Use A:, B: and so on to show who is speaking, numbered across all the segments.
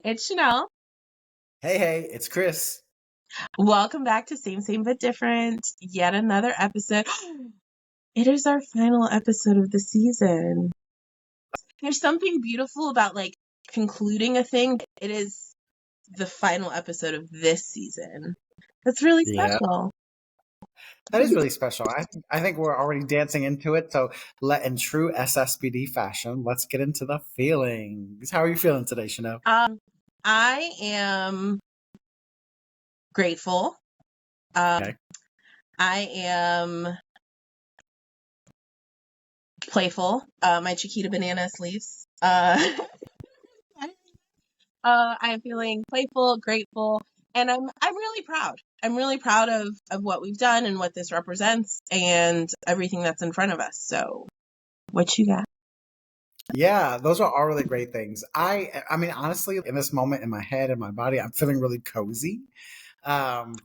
A: It's Chanel.
B: Hey, it's Chris.
A: Welcome back to Same But Different. Yet another episode. It is our final episode of the season. There's something beautiful about concluding a thing. It is the final episode of this season. That's really
B: Yeah,
A: special.
B: that is really special. I think we're already dancing into it. So, in true SSBD fashion, let's get into the feelings. How are you feeling today, Chanel?
A: I am grateful.
B: Okay.
A: I am playful. My Chiquita banana sleeves. I'm feeling playful, grateful, and I'm really proud. I'm really proud of what we've done and what this represents and everything that's in front of us. So, what you got?
B: Yeah, those are all really great things. I mean, honestly, in this moment in my head and my body, I'm feeling really cozy,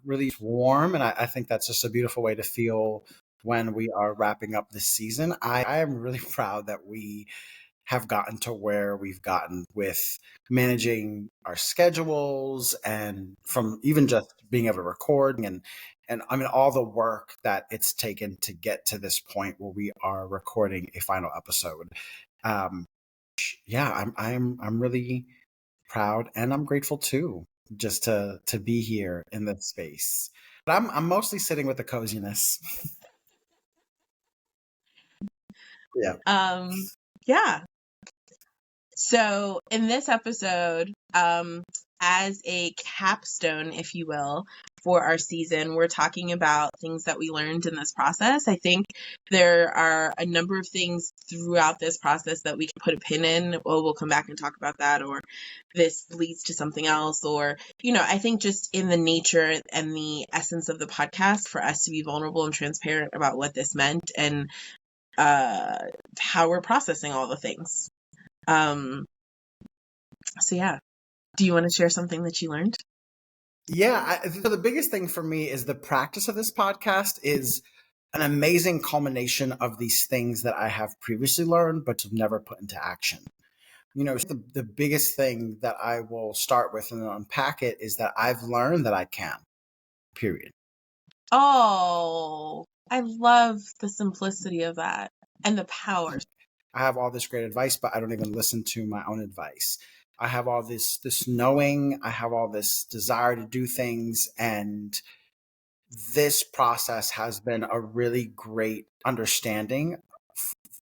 B: really warm, and I think that's just a beautiful way to feel when we are wrapping up this season. I am really proud that we have gotten to where we've gotten with managing our schedules and from even just being able to record and I mean all the work that it's taken to get to this point where we are recording a final episode. Um, yeah, I'm really proud and I'm grateful too just to be here in this space. But I'm mostly sitting with the coziness. Yeah.
A: Yeah. So in this episode, as a capstone, if you will, for our season, we're talking about things that we learned in this process. I think there are a number of things throughout this process that we can put a pin in. Well, we'll come back and talk about that, or this leads to something else, or, I think just in the nature and the essence of the podcast for us to be vulnerable and transparent about what this meant and how we're processing all the things. So yeah, do you want to share something that you learned?
B: Yeah, so the biggest thing for me is the practice of this podcast is an amazing culmination of these things that I have previously learned but have never put into action. The biggest thing that I will start with and then unpack it is that I've learned that I can, period.
A: Oh, I love the simplicity of that and the power.
B: I have all this great advice, but I don't even listen to my own advice. I have all this knowing, I have all this desire to do things, and this process has been a really great understanding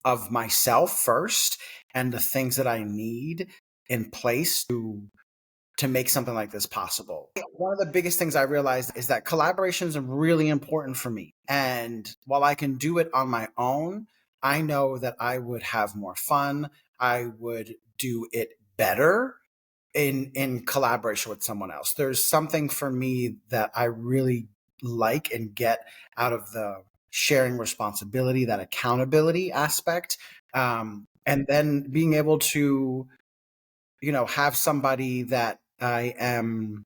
B: of myself first and the things that I need in place to make something like this possible. One of the biggest things I realized is that collaboration is really important for me. And while I can do it on my own, I know that I would have more fun. I would do it better in collaboration with someone else. There's something for me that I really like and get out of the sharing responsibility, that accountability aspect, and then being able to have somebody that I am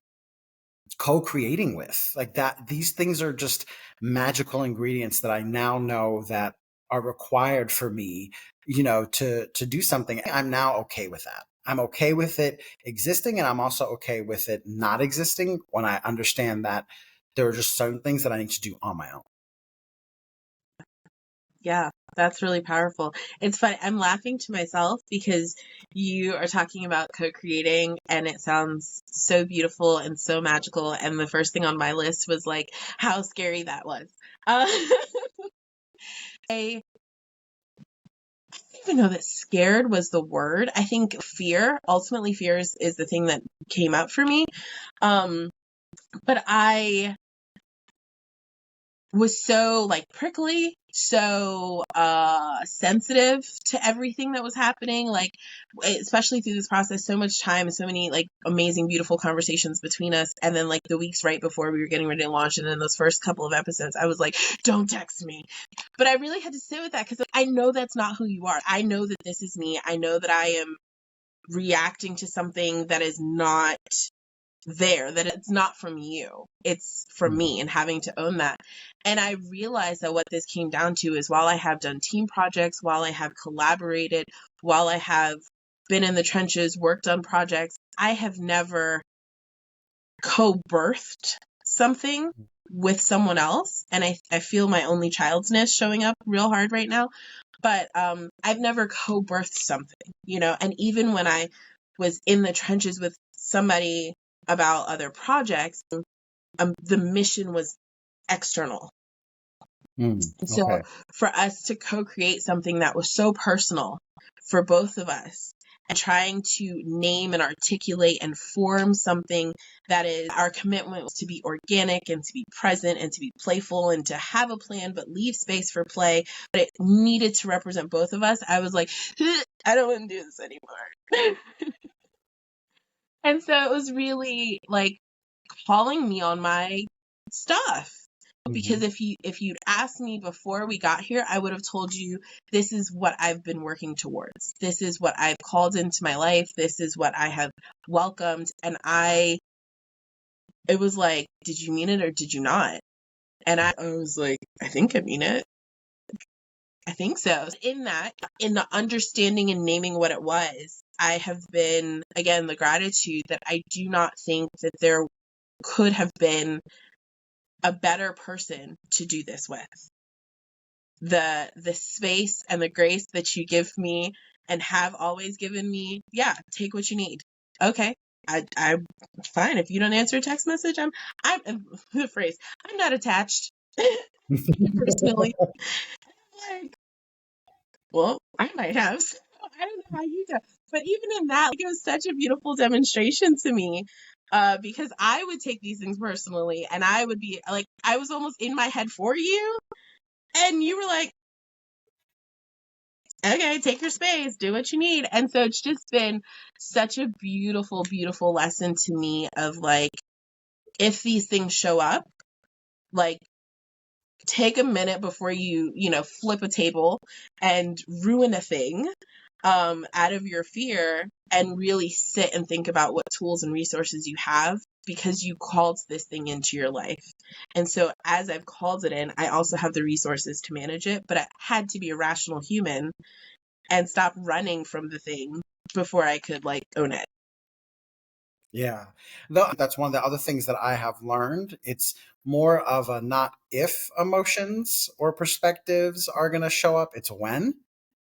B: co-creating with, like that. These things are just magical ingredients that I now know that are required for me, to do something. I'm now okay with that. I'm okay with it existing, and I'm also okay with it not existing when I understand that there are just certain things that I need to do on my own.
A: Yeah, that's really powerful. It's funny. I'm laughing to myself because you are talking about co-creating and it sounds so beautiful and so magical. And the first thing on my list was like how scary that was. I don't even know that scared was the word. I think ultimately fear is the thing that came up for me. But I was so prickly, so sensitive to everything that was happening, especially through this process, so much time and so many amazing, beautiful conversations between us. And then the weeks right before we were getting ready to launch, and in those first couple of episodes, I was like, don't text me. But I really had to sit with that because I know that's not who you are. I know that this is me. I know that I am reacting to something that is not there, that it's not from you, it's from me, and having to own that. And I realized that what this came down to is while I have done team projects, while I have collaborated, while I have been in the trenches, worked on projects. I have never co-birthed something with someone else. And I feel my only childness showing up real hard right now. But I've never co-birthed something, and even when I was in the trenches with somebody about other projects, the mission was external. So
B: Okay.
A: for us to co-create something that was so personal for both of us, and trying to name and articulate and form something that is our commitment was to be organic and to be present and to be playful and to have a plan but leave space for play, but it needed to represent both of us. I was like, I don't want to do this anymore. And so it was really like calling me on my stuff. Because if you'd asked me before we got here, I would have told you, this is what I've been working towards. This is what I've called into my life. This is what I have welcomed. And it was like, did you mean it or did you not? And I was like, I think I mean it. I think so. In the understanding and naming what it was, I have been, again, the gratitude that I do not think that there could have been a better person to do this with. The space and the grace that you give me and have always given me, yeah, take what you need. Okay, I'm fine. If you don't answer a text message, I'm the phrase, I'm not attached. Personally, like, well, I might have. So I don't know how you do, but even in that, like, it was such a beautiful demonstration to me. Because I would take these things personally, and I would be like, I was almost in my head for you, and you were like, okay, take your space, do what you need. And so it's just been such a beautiful, beautiful lesson to me of like, if these things show up, like, take a minute before you flip a table and ruin a thing out of your fear, and really sit and think about what tools and resources you have, because you called this thing into your life. And so as I've called it in, I also have the resources to manage it, but I had to be a rational human and stop running from the thing before I could like own it.
B: Yeah. That's one of the other things that I have learned. It's more of a not if emotions or perspectives are going to show up, it's when.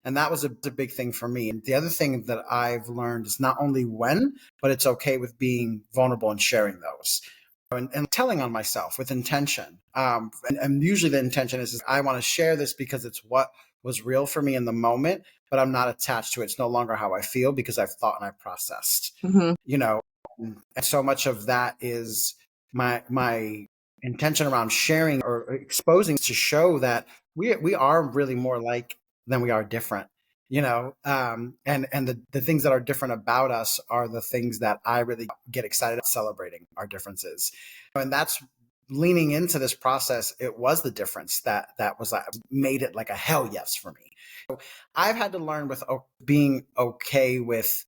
B: And that was a big thing for me. And the other thing that I've learned is not only when, but it's okay with being vulnerable and sharing those. And telling on myself with intention. And usually the intention is I want to share this because it's what was real for me in the moment, but I'm not attached to it. It's no longer how I feel because I've thought and I've processed. And so much of that is my intention around sharing or exposing to show that we are really more alike than we are different. And the things that are different about us are the things that I really get excited about, celebrating our differences. And that's leaning into this process. It was the difference that was made it like a hell yes for me. So I've had to learn with being okay with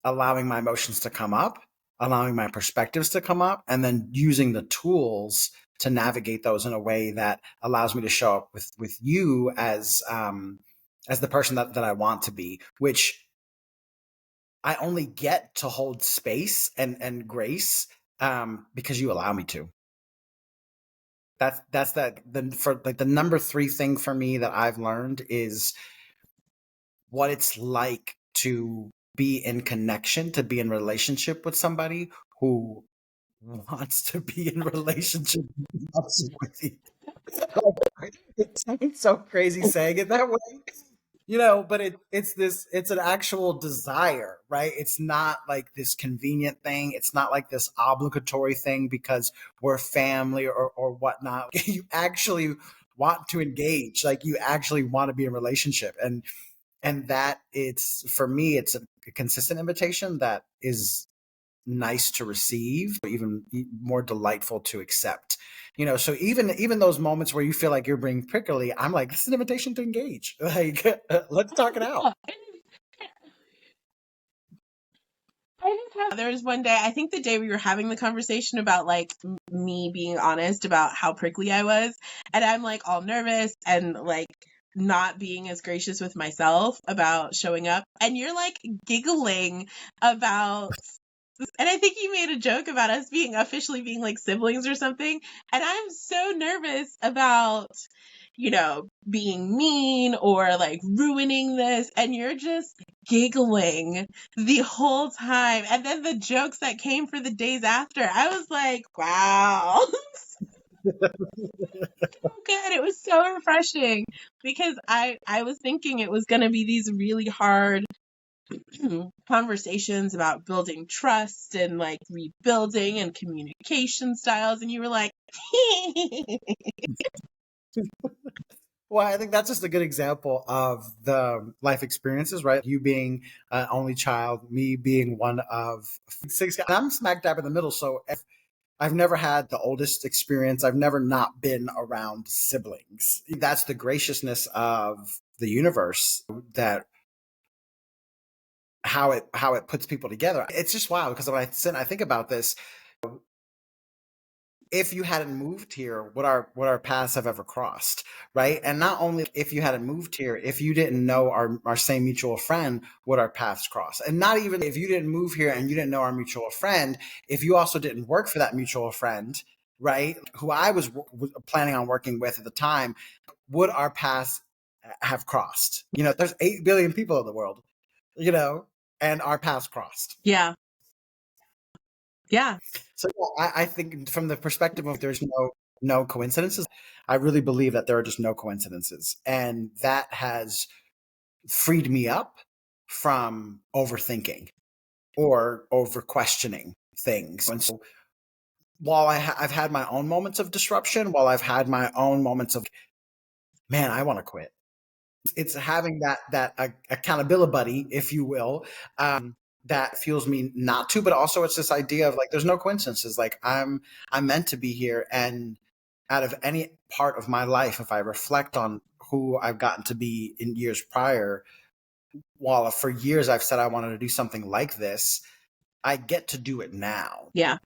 B: allowing my emotions to come up, allowing my perspectives to come up, and then using the tools to navigate those in a way that allows me to show up with you as the person that I want to be, which I only get to hold space and grace because you allow me to. That's the number 3 thing for me that I've learned is what it's like to be in connection, to be in relationship with somebody who wants to be in relationship with you. It sounds so crazy saying it that way, but it's an actual desire, right? It's not like this convenient thing. It's not like this obligatory thing because we're family or whatnot. You actually want to engage, like you actually want to be in a relationship. And that for me, it's a consistent invitation that is nice to receive, but even more delightful to accept. So even those moments where you feel like you're being prickly, I'm like, this is an invitation to engage. Like, let's talk it out.
A: There was one day, I think the day we were having the conversation about like me being honest about how prickly I was, and I'm like all nervous and like not being as gracious with myself about showing up, and you're like giggling about, and I think you made a joke about us being officially being like siblings or something, and I'm so nervous about, being mean or like ruining this, and you're just giggling the whole time. And then the jokes that came for the days after, I was like, wow. Good. It was so refreshing because I was thinking it was going to be these really hard conversations about building trust and like rebuilding and communication styles, and you were like
B: Well, I think that's just a good example of the life experiences, right? You being an only child, me being one of six guys. I'm smack dab in the middle. So I've never had the oldest experience. I've never not been around siblings. That's the graciousness of the universe, that how it puts people together. It's just wild because when I sit and I think about this, if you hadn't moved here, would our paths have ever crossed, right? And not only if you hadn't moved here, if you didn't know our same mutual friend, would our paths cross? And not even if you didn't move here and you didn't know our mutual friend, if you also didn't work for that mutual friend, right, who I was planning on working with at the time, would our paths have crossed? There's 8 billion people in the world, and our paths crossed.
A: yeah.
B: So I think from the perspective of there's no coincidences, I really believe that there are just no coincidences. And that has freed me up from overthinking or over questioning things. And so while I've had my own moments of disruption, while I've had my own moments of, man, I want to quit. It's having that accountability buddy, if you will, that fuels me not to. But also, it's this idea of like, there's no coincidences. Like I'm meant to be here, and out of any part of my life, if I reflect on who I've gotten to be in years prior, while for years I've said I wanted to do something like this, I get to do it now.
A: Yeah.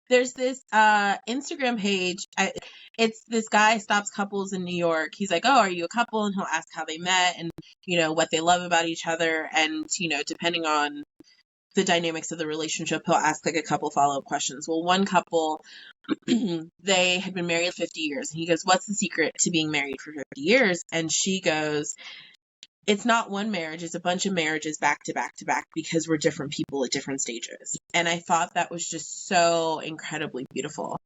A: There's this Instagram page. It's this guy stops couples in New York. He's like, "Oh, are you a couple?" And he'll ask how they met and, what they love about each other. And, depending on the dynamics of the relationship, he'll ask like a couple follow-up questions. Well, one couple, they had been married 50 years. And he goes, "What's the secret to being married for 50 years?" And she goes, "It's not one marriage, it's a bunch of marriages back to back to back because we're different people at different stages." And I thought that was just so incredibly beautiful.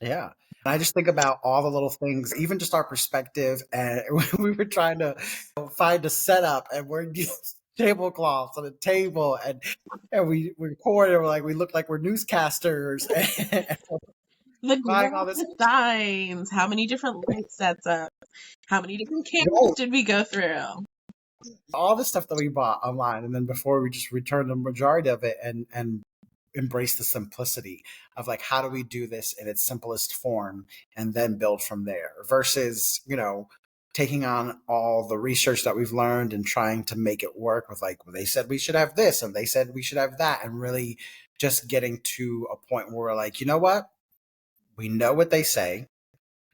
B: Yeah. And I just think about all the little things, even just our perspective. And we were trying to find a setup, and we're tablecloths on a table, and we record, and we look like we're newscasters.
A: The glass signs, how many different light sets up, how many different candles did we go through?
B: All the stuff that we bought online, and then before we just returned the majority of it and embrace the simplicity of like, how do we do this in its simplest form and then build from there, versus, taking on all the research that we've learned and trying to make it work with like, well, they said we should have this and they said we should have that, and really just getting to a point where we're like, you know what? We know what they say,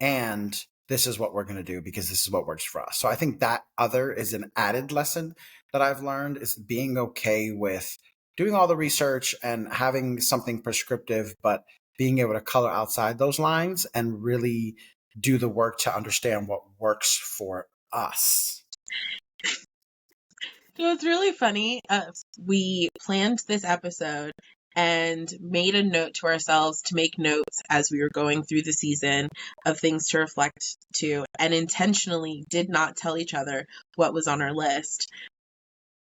B: and this is what we're going to do because this is what works for us. So I think that other is an added lesson that I've learned, is being okay with doing all the research and having something prescriptive, but being able to color outside those lines and really do the work to understand what works for us.
A: So it's really funny. We planned this episode and made a note to ourselves to make notes as we were going through the season of things to reflect to, and intentionally did not tell each other what was on our list.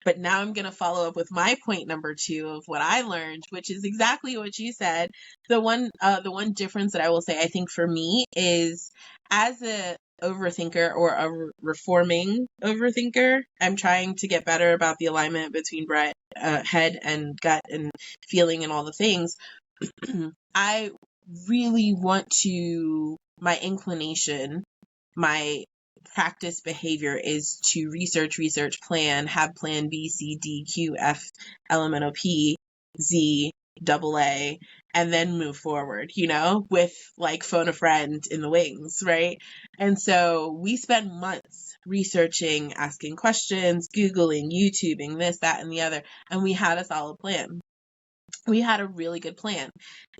A: But now I'm going to follow up with my point number 2 of what I learned, which is exactly what you said. The one difference that I will say, I think for me, is as a overthinker or a reforming overthinker, I'm trying to get better about the alignment between head and gut and feeling and all the things. I really want to, my inclination, my practice behavior is to research, plan, have plan B, C, D, Q, F, L, M, N, O, P, Z, AA, and then move forward, with like phone a friend in the wings, right? And so we spent months researching, asking questions, Googling, YouTubing, this, that, and the other, and we had a solid plan. We had a really good plan.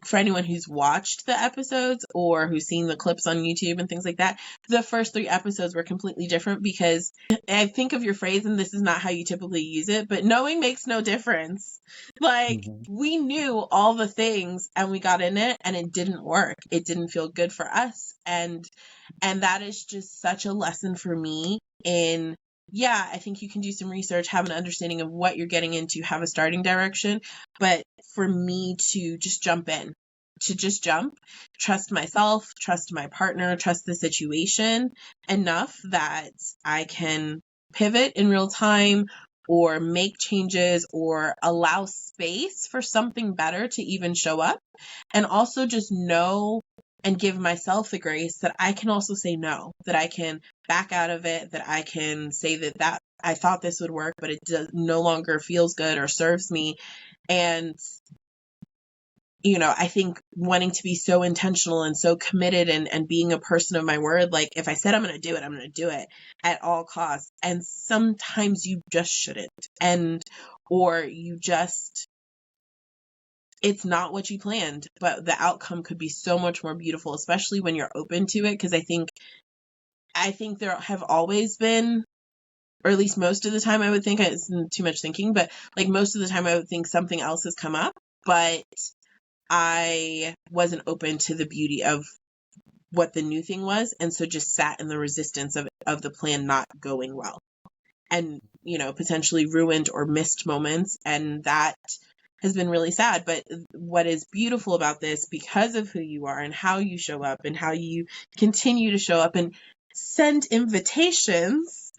A: For anyone who's watched the episodes or who's seen the clips on YouTube and things like that, the first 3 episodes were completely different because I think of your phrase, and this is not how you typically use it, but knowing makes no difference. Like, we knew all the things and we got in it and it didn't work. It didn't feel good for us. And that is just such a lesson for me in, yeah, I think you can do some research, have an understanding of what you're getting into, have a starting direction. But for me to just jump in, trust myself, trust my partner, trust the situation enough that I can pivot in real time or make changes or allow space for something better to even show up. And also just know and give myself the grace that I can also say no, that I can back out of it, that I can say that I thought this would work, but it no longer feels good or serves me. And, I think wanting to be so intentional and so committed and being a person of my word, like if I said I'm going to do it, I'm going to do it at all costs. And sometimes you just shouldn't. Or you just, it's not what you planned, but the outcome could be so much more beautiful, especially when you're open to it. Because I think there have always been, or at least most of the time I would think, it's too much thinking, but like most of the time I would think something else has come up, but I wasn't open to the beauty of what the new thing was. And so just sat in the resistance of the plan not going well and, potentially ruined or missed moments. And that has been really sad. But what is beautiful about this, because of who you are and how you show up and how you continue to show up and send invitations,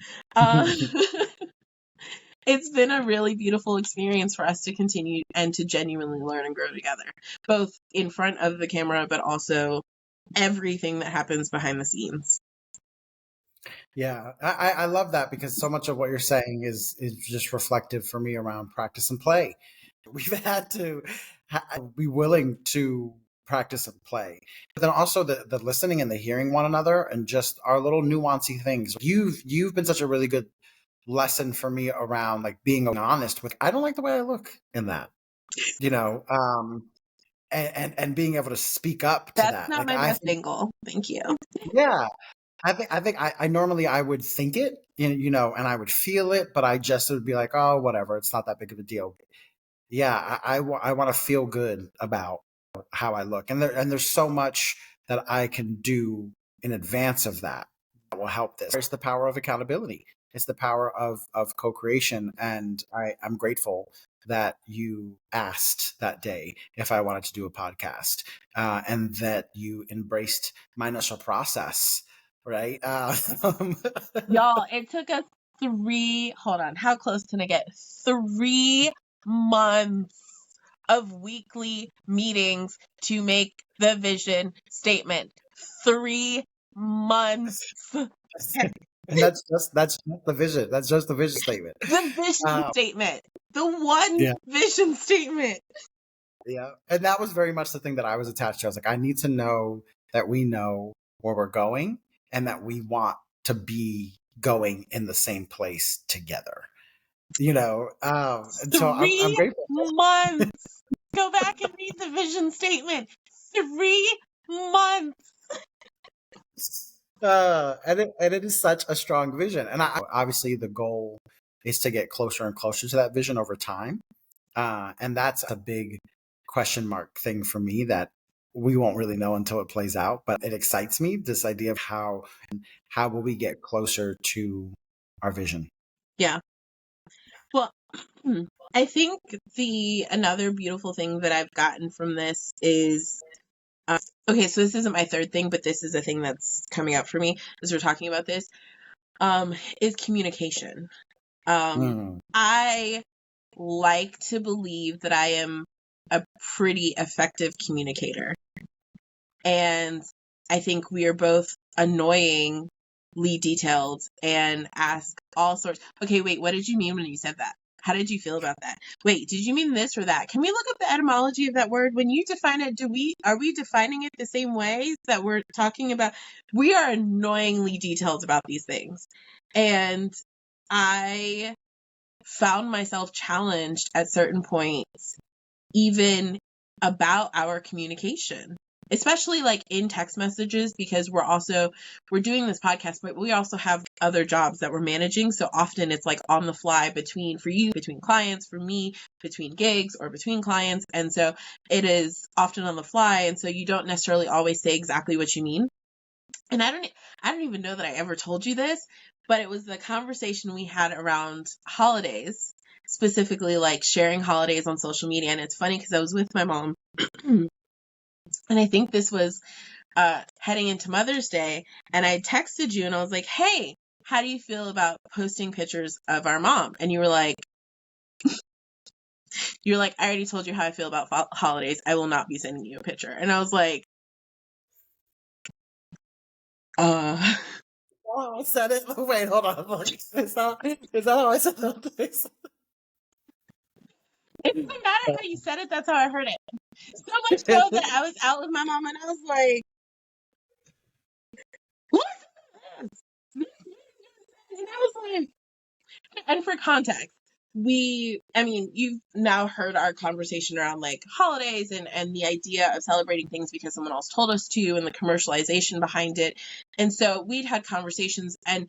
A: it's been a really beautiful experience for us to continue and to genuinely learn and grow together, both in front of the camera, but also everything that happens behind the scenes.
B: Yeah, I love that because so much of what you're saying is just reflective for me around practice and play. We've had to be willing to practice and play, but then also the listening and the hearing one another and just our little nuancy things. You've been such a really good lesson for me around like being honest with, I don't like the way I look in that, and being able to speak up to
A: That's
B: that.
A: not
B: Like
A: my
B: I
A: best
B: think,
A: angle. Thank you.
B: yeah, I think I normally I would think it, and I would feel it, but I just would be like, oh, whatever, it's not that big of a deal. Yeah, I want to feel good about how I look, and there's so much that I can do in advance of that will help this. It's the power of accountability. It's the power of co-creation, and I'm grateful that you asked that day if I wanted to do a podcast, and that you embraced my initial process. Right,
A: Y'all, it took us hold on, how close can I get? 3 months of weekly meetings to make the vision statement. 3 months.
B: and that's just the vision. That's just the vision statement.
A: The vision statement. The one vision statement.
B: Yeah. And that was very much the thing that I was attached to. I was like, I need to know that we know where we're going and that we want to be going in the same place together. And so I'm
A: 3
B: grateful.
A: months. Go back and read the vision statement. 3 months.
B: And it is such a strong vision. And obviously the goal is to get closer and closer to that vision over time. And that's a big question mark thing for me that we won't really know until it plays out. But it excites me, this idea of how will we get closer to our vision.
A: Yeah. Well, I think another beautiful thing that I've gotten from this is, okay, so this isn't my third thing, but this is a thing that's coming up for me as we're talking about this, is communication. I like to believe that I am a pretty effective communicator. And I think we are both annoyingly detailed and ask all sorts. Okay, wait, what did you mean when you said that? How did you feel about that? Wait, did you mean this or that? Can we look up the etymology of that word? When you define it, are we defining it the same ways that we're talking about? We are annoyingly detailed about these things. And I found myself challenged at certain points, even about our communication, especially like in text messages, because we're doing this podcast, but we also have other jobs that we're managing. So often it's like on the fly between clients, for me, between gigs or between clients. And so it is often on the fly. And so you don't necessarily always say exactly what you mean. And I don't even know that I ever told you this, but it was the conversation we had around holidays, specifically like sharing holidays on social media. And it's funny because I was with my mom and I think this was heading into Mother's Day, and I texted you and I was like, hey, how do you feel about posting pictures of our mom? And you were like, I already told you how I feel about holidays. I will not be sending you a picture. And I was like,
B: Oh, I said it. Wait, hold on. Is that how I said it?
A: It doesn't matter how you said it. That's how I heard it. So much so that I was out with my mom and I was like, listen to this. And I was like, and for context, you've now heard our conversation around like holidays and the idea of celebrating things because someone else told us to, and the commercialization behind it. And so we'd had conversations, and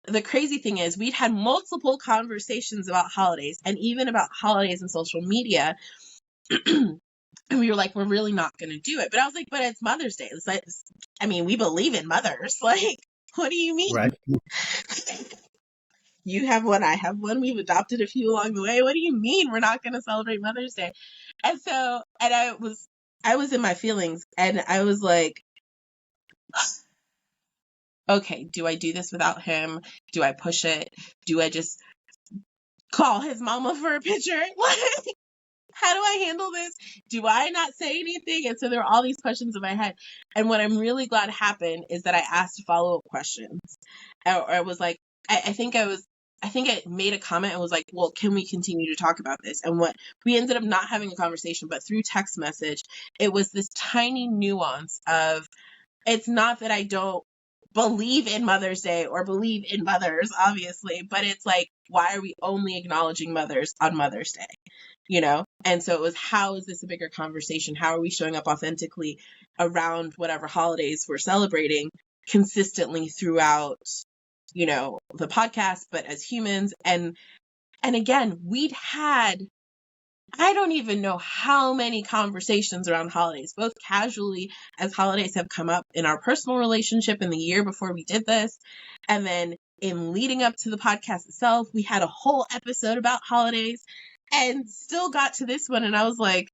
A: the crazy thing is we'd had multiple conversations about holidays, and even about holidays and social media. And we were like, we're really not going to do it. But I was like, but it's Mother's Day. It's like, we believe in mothers. Like, what do you mean?
B: Right.
A: You have one, I have one. We've adopted a few along the way. What do you mean we're not going to celebrate Mother's Day? And so, and I was in my feelings, and I was like, okay, do I do this without him? Do I push it? Do I just call his mama for a picture? Like, how do I handle this? Do I not say anything? And so there were all these questions in my head. And what I'm really glad happened is that I asked follow-up questions. Or I was like, I think I made a comment and was like, well, can we continue to talk about this? And what we ended up not having a conversation, but through text message, it was this tiny nuance of, it's not that I don't believe in Mother's Day or believe in mothers, obviously, but it's like, why are we only acknowledging mothers on Mother's Day? And so it was, how is this a bigger conversation? How are we showing up authentically around whatever holidays we're celebrating consistently throughout, the podcast, but as humans? And again, we'd had, I don't even know how many conversations around holidays, both casually as holidays have come up in our personal relationship in the year before we did this. And then in leading up to the podcast itself, we had a whole episode about holidays, and still got to this one. And I was like,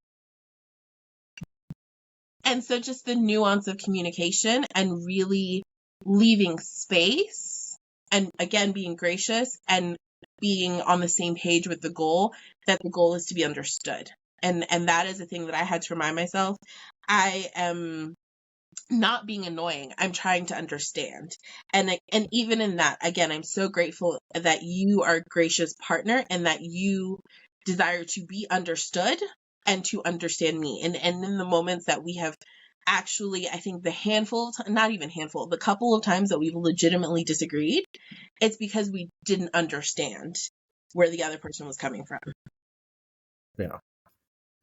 A: and so just the nuance of communication and really leaving space, and again, being gracious and being on the same page with the goal, that the goal is to be understood. And that is a thing that I had to remind myself. I am not being annoying. I'm trying to understand. And even in that, again, I'm so grateful that you are a gracious partner and that you desire to be understood and to understand me. And in the moments that we have actually, I think the couple of times that we've legitimately disagreed, it's because we didn't understand where the other person was coming from.
B: Yeah.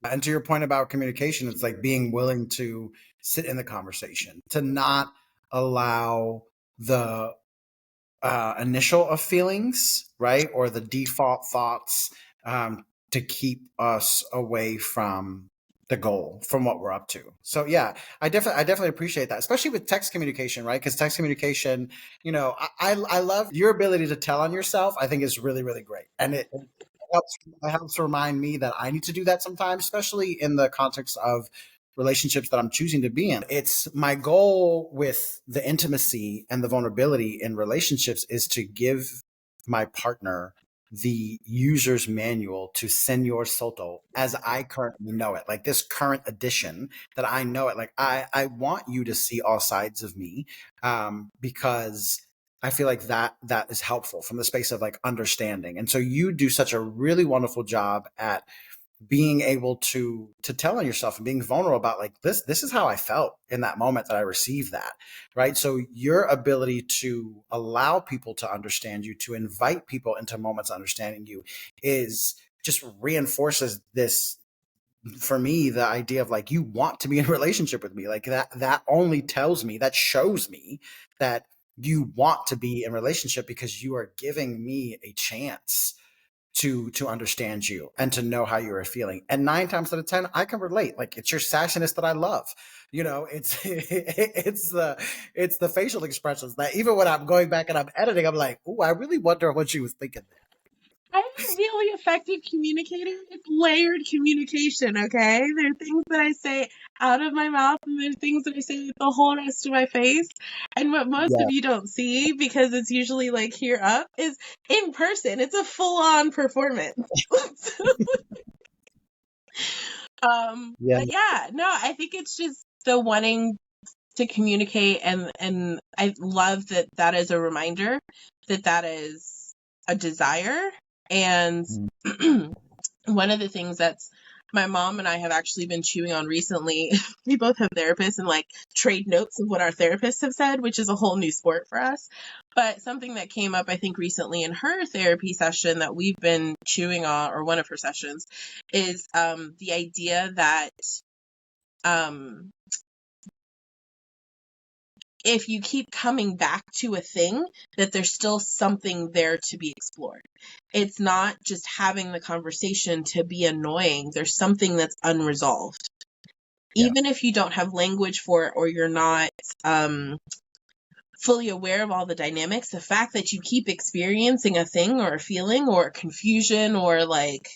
B: And to your point about communication, it's like being willing to sit in the conversation, to not allow the initial of feelings, right? Or the default thoughts to keep us away from the goal, from what we're up to. So yeah, I definitely appreciate that, especially with text communication, right? Because text communication, I love your ability to tell on yourself. I think is really, really great. And it helps remind me that I need to do that sometimes, especially in the context of relationships that I'm choosing to be in. It's my goal with the intimacy and the vulnerability in relationships is to give my partner the user's manual to Senor Soto as I currently know it, like this current edition that I know it. Like I want you to see all sides of me because I feel like that is helpful from the space of like understanding. And so you do such a really wonderful job at being able to tell on yourself and being vulnerable about like this is how I felt in that moment that I received that, right? So your ability to allow people to understand you, to invite people into moments of understanding you, is just reinforces this, for me, the idea of like, you want to be in a relationship with me. Like that only tells me, that shows me that you want to be in a relationship, because you are giving me a chance to understand you and to know how you are feeling. And 9 times out of 10, I can relate. Like, it's your sassiness that I love. You know, it's the facial expressions that even when I'm going back and I'm editing, I'm like, oh, I really wonder what she was thinking there.
A: I'm really effective communicating. It's layered communication, okay? There are things that I say out of my mouth, and there's things that I say with the whole rest of my face. And what most of you don't see, because it's usually like here up, is in person. It's a full-on performance.
B: Yeah.
A: But yeah, no, I think it's just the wanting to communicate, and I love that that is a reminder that that is a desire. And one of the things that's my mom and I have actually been chewing on recently, we both have therapists and like trade notes of what our therapists have said, which is a whole new sport for us. But something that came up, I think, recently in her therapy session that we've been chewing on, or one of her sessions, is the idea that um, if you keep coming back to a thing, that there's still something there to be explored. It's not just having the conversation to be annoying. There's something that's unresolved.
B: Yeah.
A: Even if you don't have language for it, or you're not fully aware of all the dynamics, the fact that you keep experiencing a thing or a feeling or confusion or like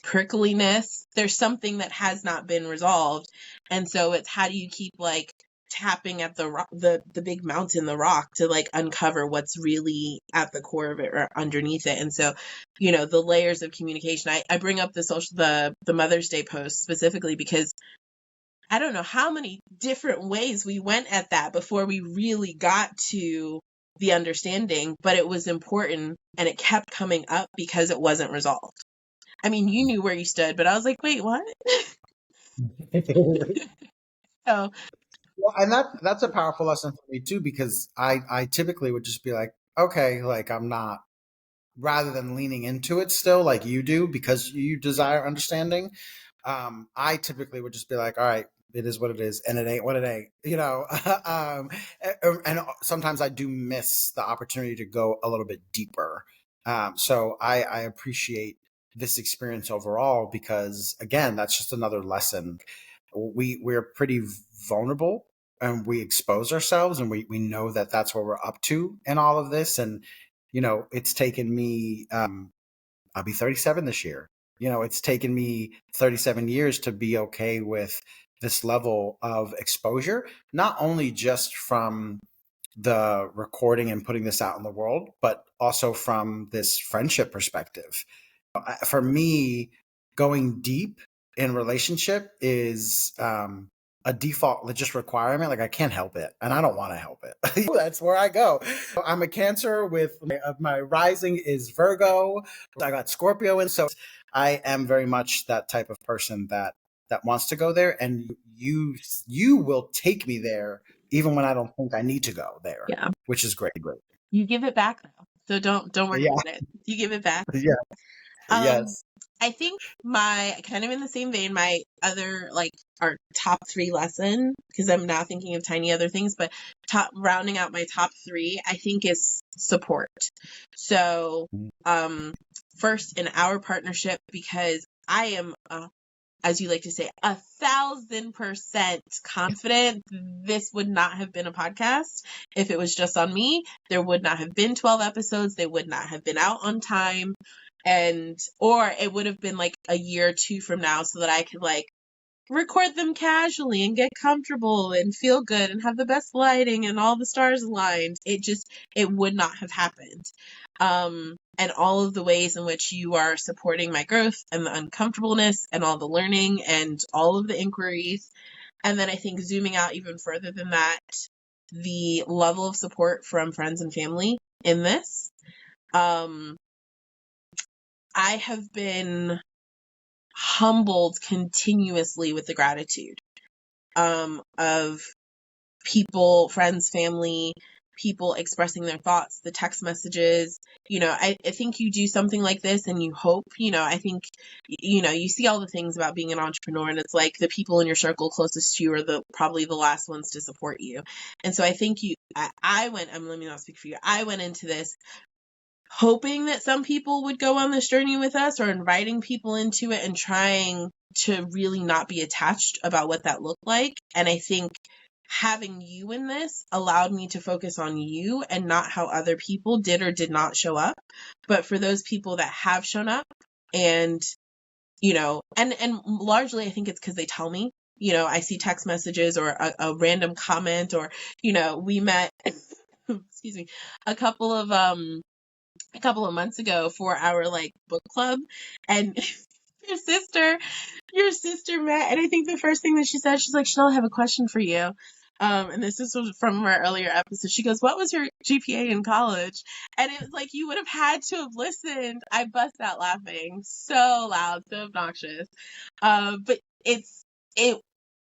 A: prickliness, there's something that has not been resolved. And so it's, how do you keep like tapping at the rock, the big mountain, the rock, to like uncover what's really at the core of it or underneath it. And so, you know, the layers of communication. I bring up the Mother's Day post specifically because I don't know how many different ways we went at that before we really got to the understanding, but it was important and it kept coming up because it wasn't resolved. I mean, you knew where you stood, but I was like, wait, what? So,
B: Well, and that's a powerful lesson for me too, because I typically would just be like, okay, like I'm not, rather than leaning into it still like you do because you desire understanding. I typically would just be like, all right, it is what it is, and it ain't what it ain't, you know. And sometimes I do miss the opportunity to go a little bit deeper. So I appreciate this experience overall, because again, that's just another lesson. We're pretty vulnerable, and we expose ourselves, and we know that that's what we're up to in all of this. And you know, it's taken me, I'll be 37 this year. You know, it's taken me 37 years to be okay with this level of exposure, not only just from the recording and putting this out in the world, but also from this friendship perspective. For me, going deep in relationship is a default just requirement. Like, I can't help it, and I don't want to help it. That's where I go. I'm a Cancer with my rising is Virgo. I got Scorpio, and so I am very much that type of person that wants to go there, and you will take me there even when I don't think I need to go there.
A: yeah,
B: Which is great.
A: you give it back though. So don't worry
B: Yeah.
A: about it. You give it back.
B: Yeah.
A: Um,
B: Yes.
A: I think my, kind of in the same vein, my other, like, our top 3 lesson, because I'm now thinking of tiny other things, but rounding out my top 3, I think, is support. So, first in our partnership, because I am, as you like to say, 1,000% confident this would not have been a podcast if it was just on me. There would not have been 12 episodes. They would not have been out on time. Or it would have been like a year or 2 from now, so that I could like record them casually and get comfortable and feel good and have the best lighting and all the stars aligned. It would not have happened. And all of the ways in which you are supporting my growth and the uncomfortableness and all the learning and all of the inquiries. And then I think zooming out even further than that, the level of support from friends and family in this. I have been humbled continuously with the gratitude of people, friends, family, people expressing their thoughts, the text messages. I think you do something like this and you hope, I think, you see all the things about being an entrepreneur, and it's like the people in your circle closest to you are probably the last ones to support you. And so I think let me not speak for you. I went into this hoping that some people would go on this journey with us, or inviting people into it and trying to really not be attached about what that looked like. And I think having you in this allowed me to focus on you and not how other people did or did not show up. But for those people that have shown up, and and largely I think it's because they tell me, I see text messages or a random comment, or we met excuse me, a couple of months ago for our book club, and your sister met, and I think the first thing that she said, she's like, "Chanel, I have a question for you." And this was from our earlier episode. She goes, "What was your GPA in college?" And it was like, you would have had to have listened. I bust out laughing so loud, so obnoxious. But it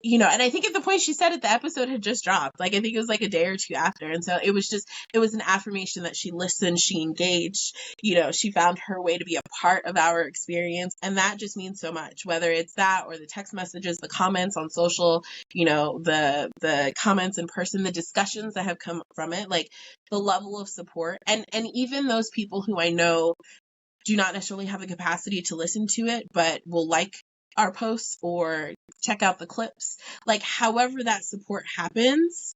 A: and I think at the point she said it, the episode had just dropped. I think it was a day or two after. And so it was an affirmation that she listened, she engaged, she found her way to be a part of our experience. And that just means so much, whether it's that or the text messages, the comments on social, the comments in person, the discussions that have come from it, the level of support. And even those people who I know do not necessarily have the capacity to listen to it, but will like our posts or check out the clips. However that support happens,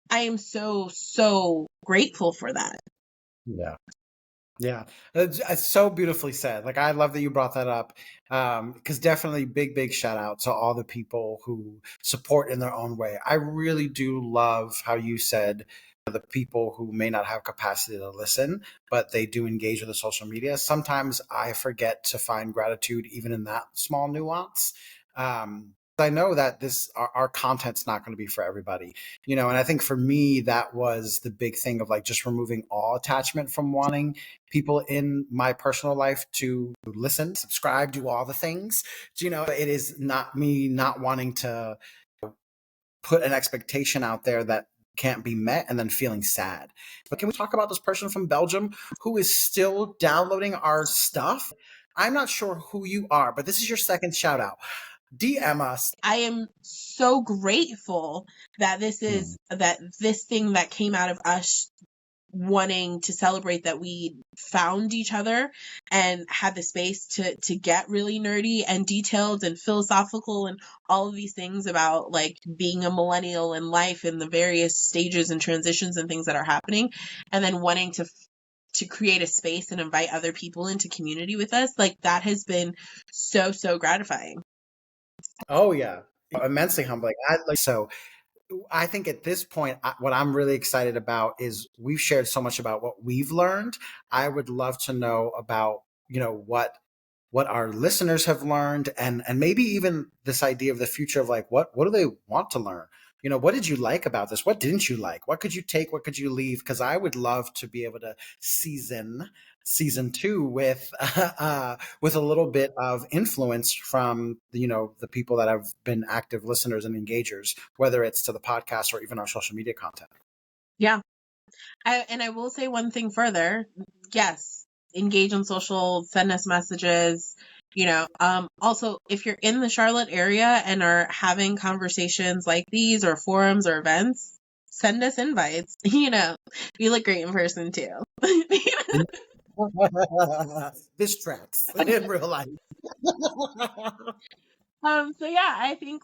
A: I am so, so grateful for that.
B: Yeah. Yeah, it's so beautifully said. I love that you brought that up, because definitely big shout out to all the people who support in their own way. I really do love how you said the people who may not have capacity to listen, but they do engage with the social media. Sometimes I forget to find gratitude even in that small nuance. I know that our content's not going to be for everybody, and I think for me, that was the big thing of just removing all attachment from wanting people in my personal life to listen, subscribe, do all the things. It is not me not wanting to put an expectation out there that can't be met and then feeling sad. But can we talk about this person from Belgium who is still downloading our stuff? I'm not sure who you are, but this is your second shout out. DM us.
A: I am so grateful that this thing that came out of us wanting to celebrate that we found each other and had the space to get really nerdy and detailed and philosophical and all of these things about being a millennial in life and the various stages and transitions and things that are happening, and then wanting to create a space and invite other people into community with us. That has been so, so gratifying.
B: Oh yeah, immensely humbling. I think at this point, what I'm really excited about is we've shared so much about what we've learned. I would love to know about, what our listeners have learned, and maybe even this idea of the future of what do they want to learn? What did you like about this? What didn't you like? What could you take? What could you leave? Because I would love to be able to season 2 with with a little bit of influence from the people that have been active listeners and engagers, whether it's to the podcast or even our social media content.
A: Yeah. I will say one thing further. Yes, engage on social, send us messages. Also, if you're in the Charlotte area and are having conversations like these or forums or events, send us invites. You look great in person too.
B: This tracks in real life.
A: So yeah, I think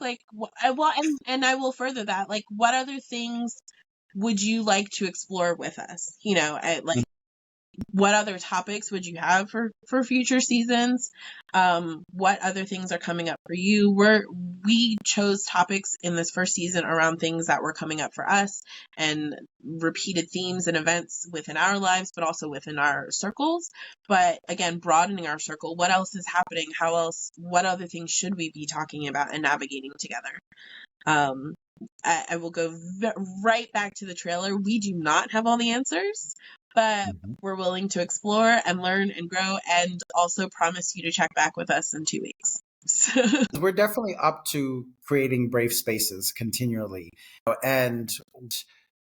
A: and I will further that. What other things would you like to explore with us? What other topics would you have for future seasons? What other things are coming up for you? We chose topics in this first season around things that were coming up for us and repeated themes and events within our lives, but also within our circles. But again, broadening our circle. What else is happening? What other things should we be talking about and navigating together? I will go right back to the trailer. We do not have all the answers, but we're willing to explore and learn and grow, and also promise you to check back with us in 2 weeks.
B: We're definitely up to creating brave spaces continually. And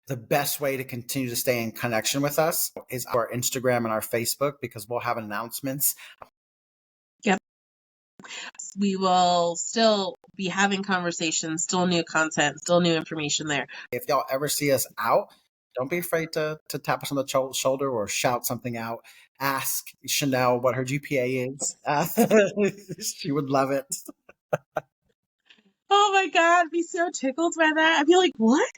B: the best way to continue to stay in connection with us is our Instagram and our Facebook, because we'll have announcements.
A: Yep. We will still be having conversations, still new content, still new information there.
B: If y'all ever see us out, don't be afraid to tap us on the shoulder or shout something out. Ask Shanelle what her GPA is. She would love it.
A: Oh my God, I'd be so tickled by that. I'd be like, what?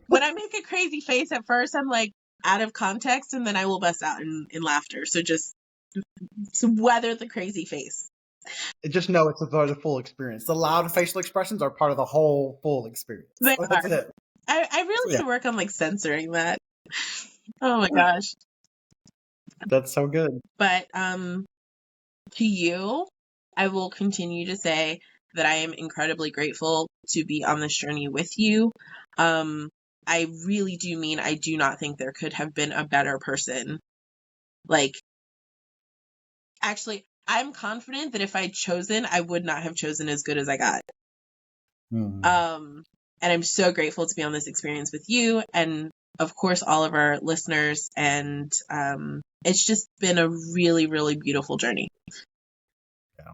A: When I make a crazy face at first, I'm like out of context, and then I will bust out in laughter. So just weather the crazy face.
B: Just know it's a part of the full experience. The loud facial expressions are part of the whole full experience.
A: They are. That's it. I really should work on like censoring that. Oh my gosh.
B: That's so good.
A: But to you, I will continue to say that I am incredibly grateful to be on this journey with you. I really do mean I do not think there could have been a better person. Like, actually, I'm confident that if I'd chosen, I would not have chosen as good as I got. And I'm so grateful to be on this experience with you, and of course all of our listeners, and it's just been a really, really beautiful journey.
B: Yeah.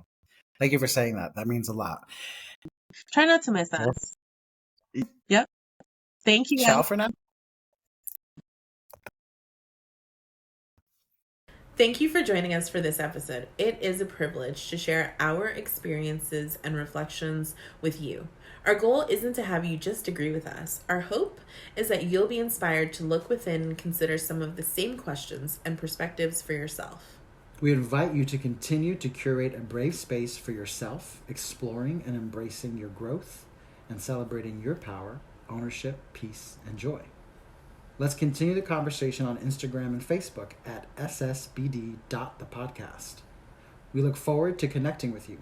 B: Thank you for saying that. That means a lot.
A: Try not to miss us. Yep. Thank you.
B: Ciao for now.
A: Thank you for joining us for this episode. It is a privilege to share our experiences and reflections with you. Our goal isn't to have you just agree with us. Our hope is that you'll be inspired to look within and consider some of the same questions and perspectives for yourself.
B: We invite you to continue to curate a brave space for yourself, exploring and embracing your growth and celebrating your power, ownership, peace, and joy. Let's continue the conversation on Instagram and Facebook at ssbd.thepodcast. We look forward to connecting with you.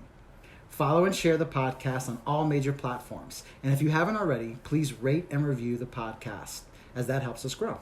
B: Follow and share the podcast on all major platforms. And if you haven't already, please rate and review the podcast, as that helps us grow.